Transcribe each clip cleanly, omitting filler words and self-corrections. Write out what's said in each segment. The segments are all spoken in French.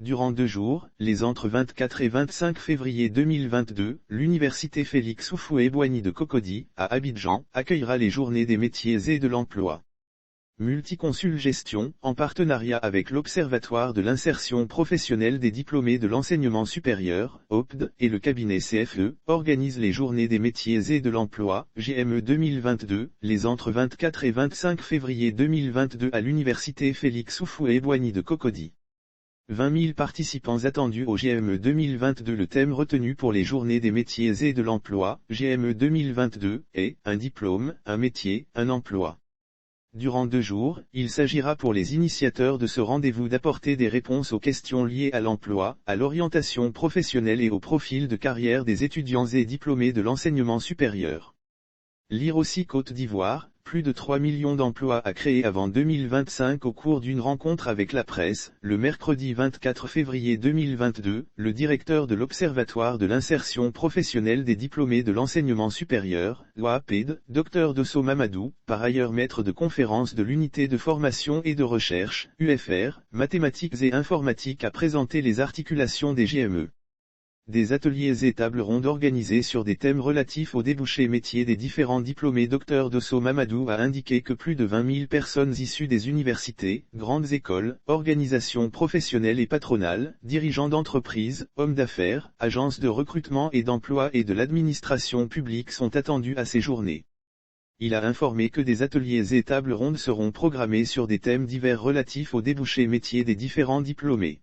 Durant 2 jours, les entre 24 et 25 février 2022, l'Université Félix Houphouët-Boigny de Cocody, à Abidjan, accueillera les Journées des métiers et de l'emploi. Multiconsul Gestion, en partenariat avec l'Observatoire de l'insertion professionnelle des diplômés de l'enseignement supérieur, OPD, et le cabinet CFE, organise les Journées des métiers et de l'emploi, GME 2022, les entre 24 et 25 février 2022 à l'Université Félix Houphouët-Boigny de Cocody. 20 000 participants attendus au GME 2022. Le thème retenu pour les Journées des métiers et de l'emploi, GME 2022, est « Un diplôme, un métier, un emploi ». Durant 2 jours, il s'agira pour les initiateurs de ce rendez-vous d'apporter des réponses aux questions liées à l'emploi, à l'orientation professionnelle et au profil de carrière des étudiants et diplômés de l'enseignement supérieur. Lire aussi Côte d'Ivoire, plus de 3 millions d'emplois à créer avant 2025. Au cours d'une rencontre avec la presse, le mercredi 24 février 2022, le directeur de l'Observatoire de l'insertion professionnelle des diplômés de l'enseignement supérieur, l'OAPED, Dr Dosso Mamadou, par ailleurs maître de conférence de l'unité de formation et de recherche, UFR, mathématiques et informatique, a présenté les articulations des GME. Des ateliers et tables rondes organisés sur des thèmes relatifs aux débouchés métiers des différents diplômés. Dr Dosso Mamadou a indiqué que plus de 20 000 personnes issues des universités, grandes écoles, organisations professionnelles et patronales, dirigeants d'entreprises, hommes d'affaires, agences de recrutement et d'emploi et de l'administration publique sont attendus à ces journées. Il a informé que des ateliers et tables rondes seront programmés sur des thèmes divers relatifs aux débouchés métiers des différents diplômés.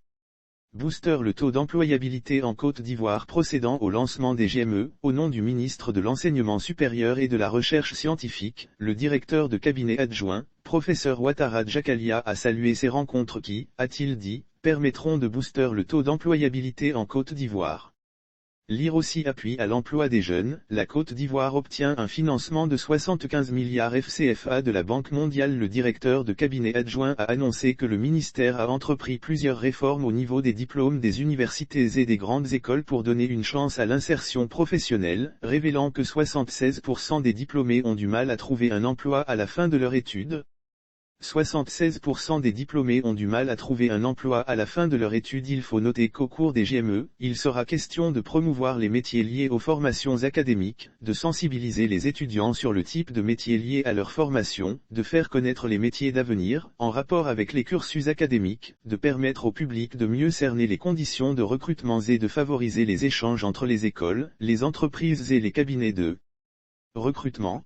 Booster le taux d'employabilité en Côte d'Ivoire. Procédant au lancement des GME, au nom du ministre de l'Enseignement supérieur et de la Recherche scientifique, le directeur de cabinet adjoint, professeur Ouattara Djakalia, a salué ces rencontres qui, a-t-il dit, permettront de booster le taux d'employabilité en Côte d'Ivoire. Lire aussi appui à l'emploi des jeunes. La Côte d'Ivoire obtient un financement de 75 milliards FCFA de la Banque mondiale. Le directeur de cabinet adjoint a annoncé que le ministère a entrepris plusieurs réformes au niveau des diplômes des universités et des grandes écoles pour donner une chance à l'insertion professionnelle, révélant que 76% des diplômés ont du mal à trouver un emploi à la fin de leur étude. 76% des diplômés ont du mal à trouver un emploi à la fin de leur étude. Il faut noter qu'au cours des GME, il sera question de promouvoir les métiers liés aux formations académiques, de sensibiliser les étudiants sur le type de métiers liés à leur formation, de faire connaître les métiers d'avenir, en rapport avec les cursus académiques, de permettre au public de mieux cerner les conditions de recrutement et de favoriser les échanges entre les écoles, les entreprises et les cabinets de recrutement.